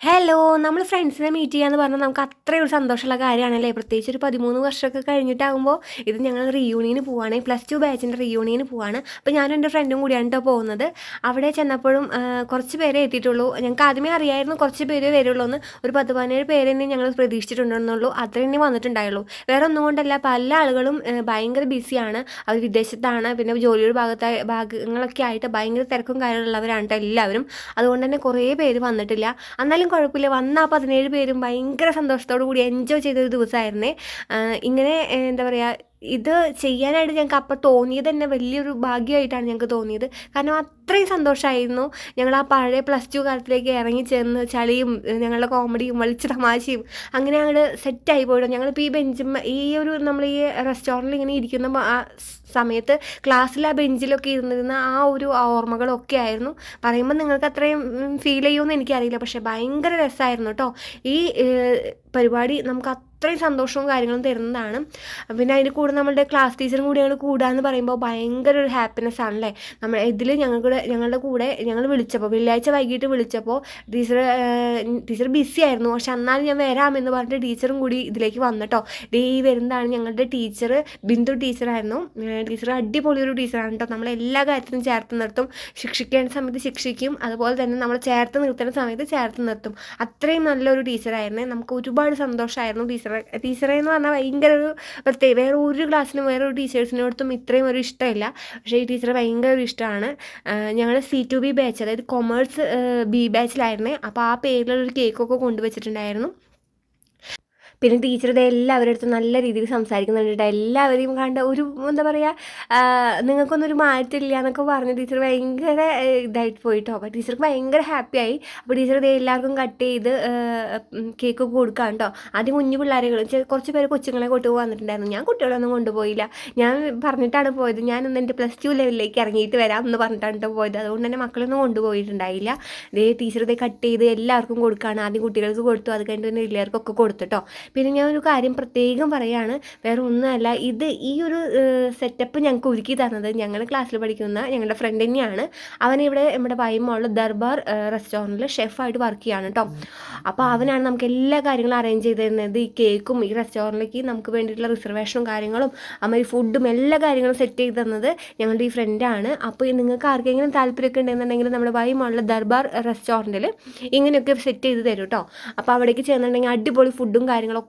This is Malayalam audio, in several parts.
ഹലോ! നമ്മൾ ഫ്രണ്ട്സിനെ മീറ്റ് ചെയ്യാന്ന് പറഞ്ഞാൽ നമുക്ക് അത്രയും ഒരു സന്തോഷമുള്ള കാര്യമാണല്ലേ. പ്രത്യേകിച്ച് ഒരു 13 വർഷമൊക്കെ കഴിഞ്ഞിട്ടാകുമ്പോൾ ഇത് ഞങ്ങൾ റീയൂണിയന് പോവാണ്. +2 ബാച്ചിൻ്റെ റീയൂണിയന് പോവാണ്. അപ്പോൾ ഞാനും എൻ്റെ ഫ്രണ്ടും കൂടിയാണ് ട്ടോ പോകുന്നത്. അവിടെ ചെന്നപ്പോഴും കുറച്ച് പേരേ എത്തിയിട്ടുള്ളൂ. ഞങ്ങൾക്ക് ആദ്യമേ അറിയായിരുന്നു കുറച്ച് പേരേ വരുള്ളൂ എന്ന്. ഒരു 10, 17 പേരെ തന്നെ ഞങ്ങൾ പ്രതീക്ഷിച്ചിട്ടുണ്ടെന്നുള്ളൂ. അത്രേ തന്നെ വന്നിട്ടുണ്ടായുള്ളൂ. വേറെ ഒന്നും കൊണ്ടല്ല, പല ആളുകളും ഭയങ്കര ബിസിയാണ്. അവർ വിദേശത്താണ്. പിന്നെ ജോലിയുടെ ഭാഗങ്ങളൊക്കെ ആയിട്ട് ഭയങ്കര തിരക്കും കാര്യങ്ങളുള്ളവരാണ് ട്ടോ എല്ലാവരും. അതുകൊണ്ട് തന്നെ കുറേ പേര് വന്നിട്ടില്ല. എന്നാലും കുഴപ്പമില്ല, വന്ന ആ 17 പേരും ഭയങ്കര സന്തോഷത്തോടു കൂടി എൻജോയ് ചെയ്തൊരു ദിവസമായിരുന്നേ. ഇങ്ങനെ എന്താ പറയുക, ഇത് ചെയ്യാനായിട്ട് ഞങ്ങൾക്ക് അപ്പം തോന്നിയത് തന്നെ വലിയൊരു ഭാഗ്യമായിട്ടാണ് ഞങ്ങൾക്ക് തോന്നിയത്. കാരണം അത്രയും സന്തോഷമായിരുന്നു. ഞങ്ങൾ ആ പഴയ +2 കാലത്തിലേക്ക് ഇറങ്ങി ചെന്ന് ചളിയും ഞങ്ങളുടെ കോമഡിയും വലിച്ച തമാശയും അങ്ങനെ അങ്ങോട്ട് സെറ്റായി പോയിട്ടോ. ഞങ്ങളിപ്പോൾ ഈ നമ്മൾ ഈ റെസ്റ്റോറൻറ്റിൽ ഇങ്ങനെ ഇരിക്കുന്ന ആ സമയത്ത് ക്ലാസ്സിൽ ആ ബെഞ്ചിലൊക്കെ ഇരുന്നിരുന്ന ആ ഒരു ഓർമ്മകളൊക്കെ ആയിരുന്നു. പറയുമ്പോൾ നിങ്ങൾക്ക് അത്രയും ഫീൽ ചെയ്യുമെന്ന് എനിക്കറിയില്ല, പക്ഷേ ഭയങ്കര രസമായിരുന്നു കേട്ടോ. ഈ പരിപാടി നമുക്ക് അത്രയും സന്തോഷവും കാര്യങ്ങളും തരുന്നതാണ്. പിന്നെ അതിൻ്റെ കൂടെ നമ്മളുടെ ക്ലാസ് ടീച്ചറും കൂടി ഞങ്ങൾ കൂടാന്ന് പറയുമ്പോൾ ഭയങ്കര ഒരു ഹാപ്പിനെസ് ആണല്ലേ. ഇതിൽ ഞങ്ങളുടെ കൂടെ ഞങ്ങൾ വിളിച്ചപ്പോൾ വെള്ളിയാഴ്ച വൈകിട്ട് വിളിച്ചപ്പോൾ ടീച്ചർ ബിസി ആയിരുന്നു. പക്ഷെ എന്നാലും ഞാൻ വരാമെന്ന് പറഞ്ഞിട്ട് ടീച്ചറും കൂടി ഇതിലേക്ക് വന്നിട്ടോ. ഈ വരുന്നതാണ് ഞങ്ങളുടെ ടീച്ചർ, ബിന്ദു ടീച്ചറായിരുന്നു. ടീച്ചർ അടിപൊളി ഒരു ടീച്ചറാണ് കേട്ടോ. നമ്മളെല്ലാ കാര്യത്തിനും ചേർത്ത് നിർത്തും. ശിക്ഷിക്കേണ്ട സമയത്ത് ശിക്ഷിക്കും, അതുപോലെ തന്നെ നമ്മൾ ചേർത്ത് നിർത്തേണ്ട സമയത്ത് ചേർത്ത് നിർത്തും. അത്രയും നല്ലൊരു ടീച്ചറായിരുന്നേ. നമുക്ക് ഒരുപാട് സന്തോഷമായിരുന്നു ടീച്ചറെ എന്ന് പറഞ്ഞാൽ ഭയങ്കര ഒരു വേറെ ഒരു ക്ലാസ്സിനും വേറെ ഒരു ടീച്ചേഴ്സിനോടത്തും ഇത്രയും ഒരു ഇഷ്ടമില്ല. പക്ഷേ ഈ ടീച്ചറെ ഭയങ്കര ഒരു ഇഷ്ടമാണ്. ഞങ്ങൾ C2B ബാച്ച്, അതായത് കൊമേഴ്സ് B ബാച്ചിലായിരുന്നേ. അപ്പോൾ ആ പേരിലൊരു കേക്കൊക്കെ കൊണ്ടുവച്ചിട്ടുണ്ടായിരുന്നു. പിന്നെ ടീച്ചർ ഇത് എല്ലാവരുടെ അടുത്തും നല്ല രീതിയിൽ സംസാരിക്കുന്നുണ്ട്. എല്ലാവരെയും കണ്ട ഒരു എന്താ പറയുക, നിങ്ങൾക്കൊന്നും ഒരു മാറ്റമില്ല എന്നൊക്കെ പറഞ്ഞ് ടീച്ചർ ഭയങ്കര ഇതായിട്ട് പോയിട്ടോ. അപ്പോൾ ടീച്ചർക്ക് ഭയങ്കര ഹാപ്പിയായി. അപ്പോൾ ടീച്ചർ ഇത് എല്ലാവർക്കും കട്ട് ചെയ്ത് കേക്കൊക്കെ കൊടുക്കാം കേട്ടോ. ആദ്യം കുഞ്ഞു പിള്ളേരുകൾ കുറച്ച് പേര് കൊച്ചുങ്ങളെ കൊണ്ടുപോയി വന്നിട്ടുണ്ടായിരുന്നു. ഞാൻ കുട്ടികളൊന്നും കൊണ്ടുപോയില്ല. ഞാൻ പറഞ്ഞിട്ടാണ് പോയത്, ഞാൻ ഇന്ന് എൻ്റെ +2 ലെവലിലേക്ക് ഇറങ്ങിയിട്ട് വരാം എന്ന് പറഞ്ഞിട്ടാണ് കേട്ടോ പോയത്. അതുകൊണ്ട് തന്നെ മക്കളൊന്നും കൊണ്ടുപോയിട്ടുണ്ടായില്ല. ടീച്ചർ ഇത് കട്ട് ചെയ്ത് എല്ലാവർക്കും കൊടുക്കുകയാണ്. ആദ്യം കുട്ടികൾക്ക് കൊടുത്തു, അത് കഴിഞ്ഞിട്ട് പിന്നെ എല്ലാവർക്കൊക്കെ കൊടുത്തിട്ടോ. പിന്നെ ഞാൻ ഒരു കാര്യം പ്രത്യേകം പറയുകയാണ്, വേറെ ഒന്നുമല്ല, ഈ ഒരു സെറ്റപ്പ് ഞങ്ങൾക്ക് ഒരുക്കി തന്നത് ഞങ്ങൾ ക്ലാസ്സിൽ പഠിക്കുന്ന ഞങ്ങളുടെ ഫ്രണ്ട് തന്നെയാണ്. അവനിവിടെ നമ്മുടെ വൈമോളിൽ ദർബാർ റെസ്റ്റോറൻറ്റിൽ ഷെഫായിട്ട് വർക്ക് ചെയ്യാണ് കേട്ടോ. അപ്പോൾ അവനാണ് നമുക്ക് എല്ലാ കാര്യങ്ങളും അറേഞ്ച് ചെയ്ത് തരുന്നത്. ഈ കേക്കും ഈ റെസ്റ്റോറൻറ്റിലേക്ക് നമുക്ക് വേണ്ടിയിട്ടുള്ള റിസർവേഷനും കാര്യങ്ങളും ഈ ഫുഡും എല്ലാ കാര്യങ്ങളും സെറ്റ് ചെയ്ത് തന്നത് ഞങ്ങളുടെ ഈ ഫ്രണ്ടാണ്. അപ്പോൾ നിങ്ങൾക്ക് ആർക്കെങ്കിലും താല്പര്യമൊക്കെ ഉണ്ടെന്നുണ്ടെങ്കിൽ നമ്മുടെ വൈമോളിൽ ദർബാർ റെസ്റ്റോറൻറ്റിൽ ഇങ്ങനെയൊക്കെ സെറ്റ് ചെയ്ത് തരും കേട്ടോ. അപ്പോൾ അവിടേക്ക് ചെന്നിട്ടുണ്ടെങ്കിൽ അടിപൊളി ഫുഡും കാര്യങ്ങളൊക്കെയാണ്.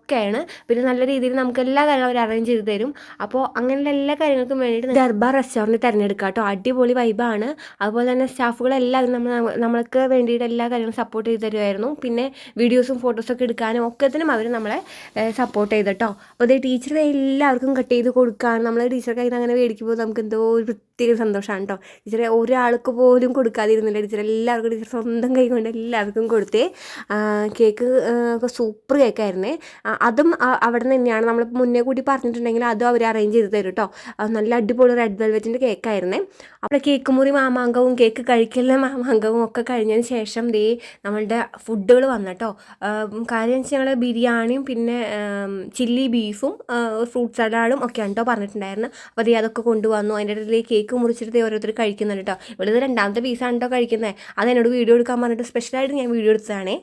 പിന്നെ നല്ല രീതിയിൽ നമുക്ക് എല്ലാ കാര്യങ്ങളും അവർ അറേഞ്ച് ചെയ്ത് തരും. അപ്പോൾ അങ്ങനെയുള്ള എല്ലാ കാര്യങ്ങൾക്കും വേണ്ടിയിട്ട് ദർബാർ റെസ്റ്റോറൻറ്റ് തിരഞ്ഞെടുക്കുക കേട്ടോ. അടിപൊളി വൈബാണ്. അതുപോലെ തന്നെ സ്റ്റാഫുകളെല്ലാവരും നമ്മൾക്ക് വേണ്ടിയിട്ട് എല്ലാ കാര്യങ്ങളും സപ്പോർട്ട് ചെയ്ത് തരുമായിരുന്നു. പിന്നെ വീഡിയോസും ഫോട്ടോസൊക്കെ എടുക്കാനും ഒക്കത്തിനും അവർ നമ്മളെ സപ്പോർട്ട് ചെയ്ത് കേട്ടോ. അപ്പോൾ അതേ ടീച്ചർ എല്ലാവർക്കും കട്ട് ചെയ്ത് കൊടുക്കുകയാണ്. നമ്മൾ ടീച്ചർ കയ്യിൽ നിന്ന് അങ്ങനെ മേടിക്കുമ്പോൾ നമുക്ക് എന്തോ ഒരു പ്രത്യേക സന്തോഷമാണ് കേട്ടോ. ടീച്ചറെ ഒരാൾക്ക് പോലും കൊടുക്കാതിരുന്നില്ല. ടീച്ചർ സ്വന്തം കൈ കൊണ്ട് എല്ലാവർക്കും കൊടുത്തേ. കേക്ക് ഒക്കെ സൂപ്പർ കേക്കായിരുന്നേ. അതും അവിടെ നിന്ന് തന്നെയാണ് നമ്മൾ മുന്നേ കൂടി പറഞ്ഞിട്ടുണ്ടെങ്കിൽ അതും അവർ അറേഞ്ച് ചെയ്ത് തരും കേട്ടോ. നല്ല അടിപൊളി റെഡ് വെൽവെറ്റിൻ്റെ കേക്കായിരുന്നേ. അപ്പോൾ കേക്ക് മുറി മാമാങ്കവും കേക്ക് കഴിക്കലിലെ മാമാങ്കവും ഒക്കെ കഴിഞ്ഞതിന് ശേഷം നമ്മളുടെ ഫുഡുകൾ വന്നിട്ടോ. കാര്യം വെച്ചാൽ ഞങ്ങൾ ബിരിയാണിയും പിന്നെ ചില്ലി ബീഫും ഫ്രൂട്ട് സലാഡും ഒക്കെയാണ് കേട്ടോ പറഞ്ഞിട്ടുണ്ടായിരുന്നു. അപ്പോൾ അതൊക്കെ കൊണ്ടുവന്നു. അതിൻ്റെ ഇടയിൽ കേക്ക് മുറിച്ചിട്ട് ഓരോരുത്തർ കഴിക്കുന്നുണ്ട് കേട്ടോ. ഇവിടെ 2ാമത്തെ പീസാണ് കേട്ടോ കഴിക്കുന്നത്. അതെന്നോട് വീഡിയോ എടുക്കാൻ പറഞ്ഞിട്ട് സ്പെഷ്യലായിട്ട് ഞാൻ വീഡിയോ എടുത്തതാണേ.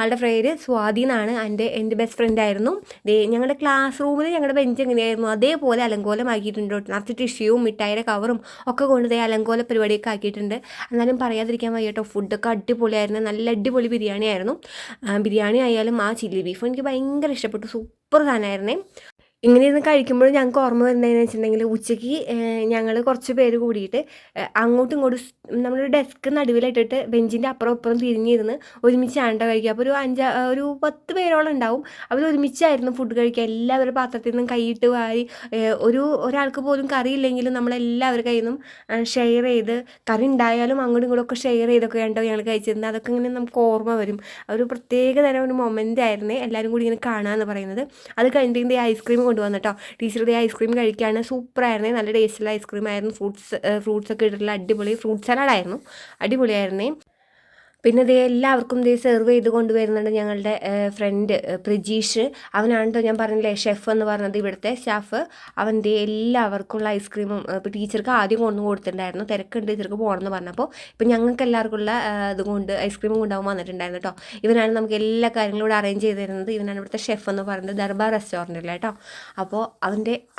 ആളുടെ പേര് സ്വാതി എന്നാണ്. എൻ്റെ ബെസ്റ്റ് ഫ്രണ്ട് ആയിരുന്നു. ഞങ്ങളുടെ ക്ലാസ് റൂമിൽ ഞങ്ങളുടെ ബെഞ്ച് എങ്ങനെയായിരുന്നു അതേപോലെ അലങ്കോലമാക്കിയിട്ടുണ്ട്. നിറച്ച് ടിഷ്യൂവും മിഠായിയുടെ കവറും ഒക്കെ കൊണ്ട് അലങ്കോല പരിപാടിയൊക്കെ ആക്കിയിട്ടുണ്ട്. എന്നാലും പറയാതിരിക്കാൻ വയ്യ കേട്ടോ. ഫുഡൊക്കെ അടിപൊളിയായിരുന്നു. നല്ല അടിപൊളി ബിരിയാണി ആയിരുന്നു. ബിരിയാണി ആയാലും ആ ചില്ലി ബീഫും എനിക്ക് ഭയങ്കര ഇഷ്ടപ്പെട്ടു. സൂപ്പർ സാധനമായിരുന്നേ. ഇങ്ങനെ ഇരുന്ന് കഴിക്കുമ്പോൾ ഞങ്ങൾക്ക് ഓർമ്മ വരുന്നതെന്ന് വെച്ചിട്ടുണ്ടെങ്കിൽ ഉച്ചയ്ക്ക് ഞങ്ങൾ കുറച്ച് പേര് കൂടിയിട്ട് അങ്ങോട്ടും ഇങ്ങോട്ടും നമ്മളൊരു ഡെസ്ക് നടുവിലിട്ടിട്ട് ബെഞ്ചിൻ്റെ അപ്പുറം ഇപ്പുറം തിരിഞ്ഞിരുന്ന് ഒരുമിച്ചാണ് കഴിക്കുക. അപ്പോൾ ഒരു 10 പേരോളം ഉണ്ടാവും. അവർ ഒരുമിച്ചായിരുന്നു ഫുഡ് കഴിക്കുക. എല്ലാവരുടെ പാത്രത്തിൽ നിന്നും കൈയിട്ട് വാരി ഒരാൾക്ക് പോലും കറിയില്ലെങ്കിലും നമ്മളെല്ലാവരുടെ കയ്യിൽ നിന്നും ഷെയർ ചെയ്ത്, കറി ഉണ്ടായാലും അങ്ങോട്ടും ഇങ്ങോട്ടും ഒക്കെ ഷെയർ ചെയ്തൊക്കെ ഉണ്ടോ ഞങ്ങൾ കഴിച്ചിരുന്നത്. അതൊക്കെ ഇങ്ങനെ നമുക്ക് ഓർമ്മ വരും. ഒരു പ്രത്യേക തരം ഒരു മൊമെൻ്റ് ആയിരുന്നേ എല്ലാവരും കൂടി ഇങ്ങനെ കാണുകയെന്ന് പറയുന്നത്. അത് കഴിഞ്ഞിട്ട് ഐസ്ക്രീം കൊണ്ടുവന്നു കേട്ടോ. ടീച്ചറുടെ ഐസ്ക്രീം കഴിക്കുകയാണ്. സൂപ്പറായിരുന്നേ. നല്ല ടേസ്റ്റുള്ള ഐസ്ക്രീം ആയിരുന്നു. ഫ്രൂട്ട്സ് ഒക്കെ ഇട്ടിട്ടുള്ള അടിപൊളി ഫ്രൂട്ട് സലാഡായിരുന്നു. അടിപൊളിയായിരുന്നേ. പിന്നെ ദേ എല്ലാവർക്കും ദേ സെർവ് ചെയ്ത് കൊണ്ടുവരുന്നുണ്ട് ഞങ്ങളുടെ ഫ്രണ്ട് പ്രജീഷ്. അവനാണ് കേട്ടോ ഞാൻ പറഞ്ഞില്ലേ ഷെഫ് എന്ന് പറഞ്ഞത്, ഇവിടുത്തെ സ്റ്റാഫ്. അവൻ്റെ എല്ലാവർക്കുള്ള ഐസ്ക്രീമും ഇപ്പോൾ ടീച്ചർക്ക് ആദ്യം കൊണ്ടു കൊടുത്തിട്ടുണ്ടായിരുന്നു, തിരക്കുണ്ട് ടീച്ചർക്ക് പോകണമെന്ന് പറഞ്ഞപ്പോൾ. ഇപ്പം ഞങ്ങൾക്ക് എല്ലാവർക്കുള്ള ഇതുകൊണ്ട് ഐസ്ക്രീമും കൊണ്ടാവും വന്നിട്ടുണ്ടായിരുന്നു കേട്ടോ. ഇവനാണ് നമുക്ക് എല്ലാ കാര്യങ്ങളും ഇവിടെ അറേഞ്ച് ചെയ്ത് തരുന്നത്. ഇവനാണ് ഇവിടുത്തെ ഷെഫ് എന്ന് പറയുന്നത്, ദർബാർ റെസ്റ്റോറൻറ്റിൽ കേട്ടോ. അപ്പോൾ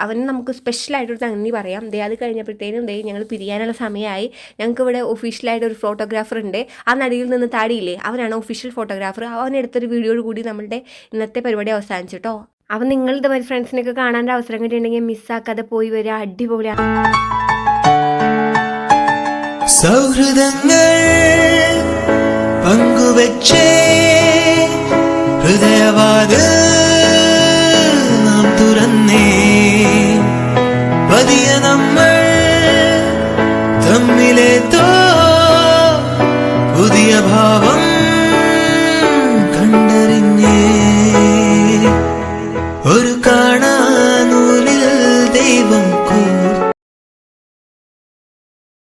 അവന് നമുക്ക് സ്പെഷ്യലായിട്ടൊരു നന്ദി പറയാം. ദേ അത് കഴിഞ്ഞപ്പോഴത്തേനും ദേ ഞങ്ങൾ പിരിയാനുള്ള സമയമായി. ഞങ്ങൾക്ക് ഇവിടെ ഒഫീഷ്യലായിട്ട് ഒരു ഫോട്ടോഗ്രാഫർ ഉണ്ട്. ആ നടിയിൽ നിന്ന് താടിയില്ലേ, അവനാണ് ഒഫീഷ്യൽ ഫോട്ടോഗ്രാഫർ. അവനെടുത്തൊരു വീഡിയോയോട് കൂടി നമ്മളുടെ ഇന്നത്തെ പരിപാടി അവസാനിച്ചു കേട്ടോ. അപ്പം നിങ്ങൾ ഇതുവരെ ഫ്രണ്ട്സിനൊക്കെ കാണാൻ അവസരം കിട്ടിയിട്ടുണ്ടെങ്കിൽ മിസ്സാക്കാതെ പോയി വരിക, അടിപൊളിയാണ്. സൗഹൃദങ്ങൾ പങ്കുവെച്ചേ ഹൃദയവാതിൽ നാം തുറന്നേ, പതിയെ നമ്മൾ തമ്മിലെ